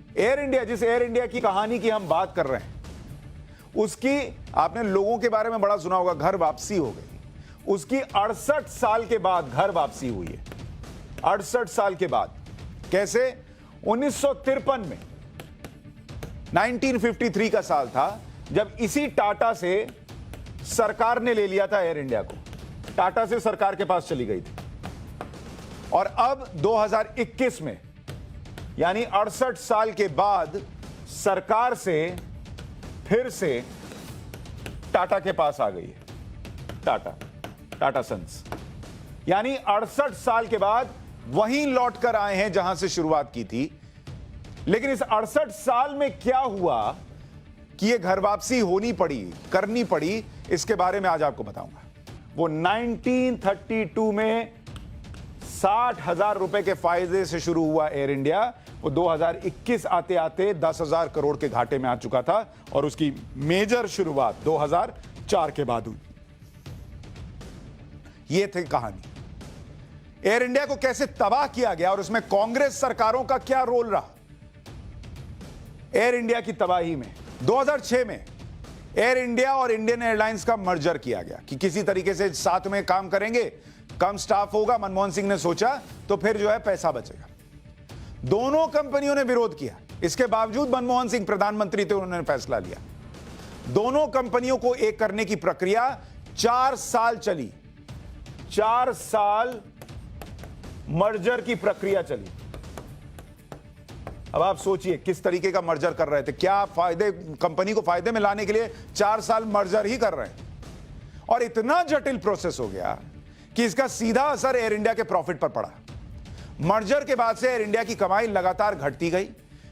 Air India, जिस air India की कहानी की हम बात कर रहे हैं, उसकी आपने लोगों के बारे में बड़ा सुना होगा, घर वापसी हो गई। उसकी 68 साल के बाद घर वापसी हुई है। 68 साल के बाद। कैसे? 1953 में, 1953 का साल था जब इसी टाटा से सरकार ने ले लिया था एयर इंडिया को। टाटा से सरकार के पास चली गई थी। और अब 2021 में, यानी 68 साल के बाद सरकार से फिर से टाटा के पास आ गई है। टाटा सन्स, यानी 68 साल के बाद वहीं लौट कर आए हैं जहां से शुरुआत की थी। लेकिन इस 68 साल में क्या हुआ कि यह घर वापसी करनी पड़ी, इसके बारे में आज आपको बताऊंगा। वो 1932 में 60,000 रुपए के फायदे से शुरू हुआ एयर इंडिया, वो 2021 आते आते 10,000 करोड़ के घाटे में आ चुका था। और उसकी मेजर शुरुआत 2004 के बाद हुई। ये थी कहानी। एयर इंडिया को कैसे तबाह किया गया और उसमें कांग्रेस सरकारों का क्या रोल रहा। एयर इंडिया की तबाही में 2006 में एयर इंडिया और इंडियन एयरलाइंस का मर्जर किया गया कि किसी तरीके से साथ में काम करेंगे, कम स्टाफ होगा। मनमोहन सिंह ने सोचा तो फिर जो है पैसा बचेगा। दोनों कंपनियों ने विरोध किया। इसके बावजूद मनमोहन सिंह प्रधानमंत्री थे, उन्होंने फैसला लिया। दोनों कंपनियों को एक करने की प्रक्रिया 4 साल चली। 4 साल मर्जर की प्रक्रिया चली। अब आप सोचिए किस तरीके का मर्जर कर रहे थे। क्या फायदे, कंपनी को फायदे में लाने के लिए 4 साल मर्जर ही कर रहे हैं। और इतना जटिल प्रोसेस हो गया कि इसका सीधा असर एयर इंडिया के प्रॉफिट पर पड़ा। मर्जर के बाद से एयर इंडिया की कमाई लगातार घटती गई,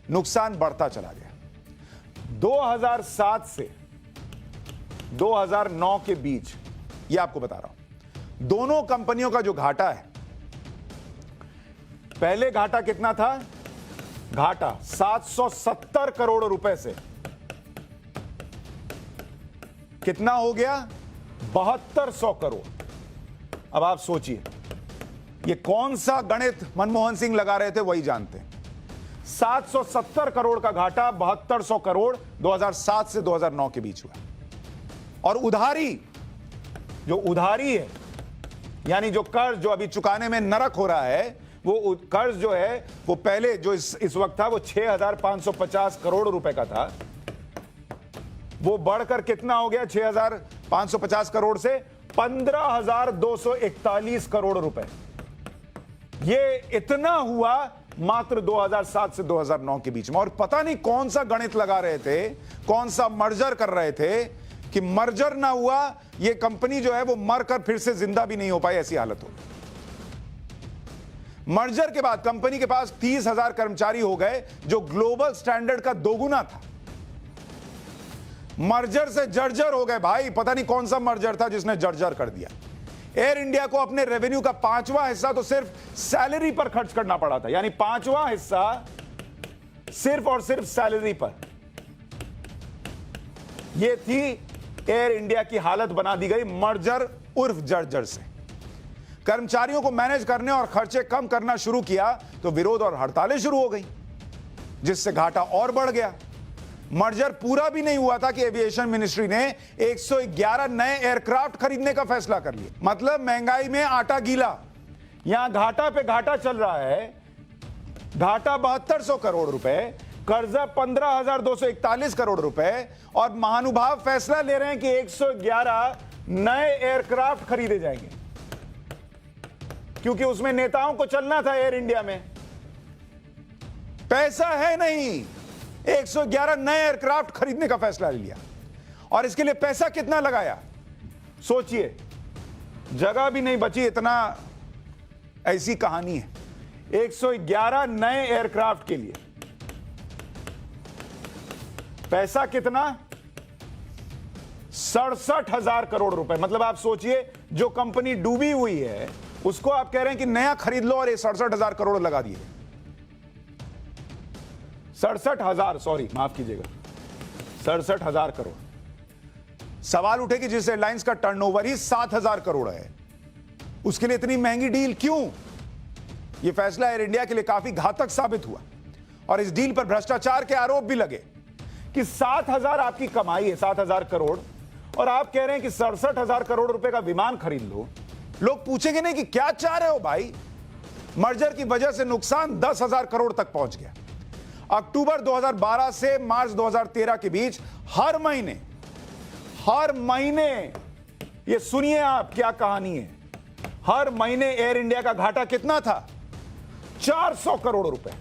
नुकसान बढ़ता चला गया। 2007 से 2009 के बीच, यह आपको बता रहा हूं, दोनों कंपनियों का जो घाटा है, पहले घाटा कितना था? घाटा 770 करोड़ रुपए से कितना हो गया? 7200 करोड़। अब आप सोचिए, ये कौन सा गणित मनमोहन सिंह लगा रहे थे वही जानते हैं। 770 करोड़ का घाटा, 7200 करोड़ 2007 से 2009 के बीच हुआ। और जो उधारी है, यानी जो कर्ज जो अभी चुकाने में नरक हो रहा है, वो कर्ज जो है वो पहले जो इस वक्त था वो 6,550 करोड़ रुपए का था। वो बढ़कर कितना हो गया? 6,550 करोड़ से 15,241 करोड़ रुपए। ये इतना हुआ मात्र 2007 से 2009 के बीच में। और पता नहीं कौन सा गणित लगा रहे थे, कौन सा मर्जर कर रहे थे कि मर्जर ना हुआ, ये कंपनी जो है वो मरकर फिर से जिंदा भी नहीं हो पाई, ऐसी हालत हो। मर्जर के बाद कंपनी के पास 30,000 कर्मचारी हो गए, जो ग्लोबल स्टैंडर्ड का दोगुना था। मर्जर से जर्जर हो गए भाई। पता नहीं कौन सा मर्जर था जिसने जर्जर कर दिया। एयर इंडिया को अपने रेवेन्यू का 5वां हिस्सा तो सिर्फ सैलरी पर खर्च करना पड़ा था, यानी 5वां हिस्सा सिर्फ और सिर्फ सैलरी पर। यह थी एयर इंडिया की हालत, बना दी गई मर्जर उर्फ जर्जर से। कर्मचारियों को मैनेज करने और खर्चे कम करना शुरू किया तो विरोध और हड़तालें शुरू हो गई, जिससे घाटा और बढ़ गया। मर्जर पूरा भी नहीं हुआ था कि एविएशन मिनिस्ट्री ने 111 नए एयरक्राफ्ट खरीदने का फैसला कर लिया। मतलब महंगाई में आटा गीला। यहां घाटा पे घाटा चल रहा है। घाटा 7200 करोड़ रुपए, कर्जा 15,241 करोड़ रुपए, और महानुभाव फैसला ले रहे हैं कि 111 नए एयरक्राफ्ट खरीदे जाएंगे, क्योंकि उसमें नेताओं को चलना था एयर इंडिया में। पैसा है नहीं, 111 नए एयरक्राफ्ट खरीदने का फैसला लिया। और इसके लिए पैसा कितना लगाया सोचिए, जगह भी नहीं बची। इतना ऐसी कहानी है। 111 नए एयरक्राफ्ट के लिए पैसा कितना? 67,000 करोड़ रुपए। मतलब आप सोचिए, जो कंपनी डूबी हुई है उसको आप कह रहे हैं कि नया खरीद लो, और ये 67,000 करोड़ लगा दिए। 67,000, सॉरी माफ कीजिएगा, 67,000 करोड़। सवाल उठे कि जिस एयरलाइंस का टर्नओवर ही 7,000 करोड़ है, उसके लिए इतनी महंगी डील क्यों? यह फैसला एयर इंडिया के लिए काफी घातक साबित हुआ। और इस डील पर भ्रष्टाचार के आरोप भी लगे कि 7,000 आपकी कमाई है, 7,000 करोड़, और आप कह रहे हैं कि 67,000 करोड़ रुपए का विमान खरीद लो। लोग पूछेंगे नहीं कि क्या चाह रहे हो भाई? मर्जर की वजह से नुकसान 10,000 करोड़ तक पहुंच गया। अक्टूबर 2012 से मार्च 2013 के बीच हर महीने ये सुनिए आप क्या कहानी है, हर महीने एयर इंडिया का घाटा कितना था? 400 करोड़ रुपए।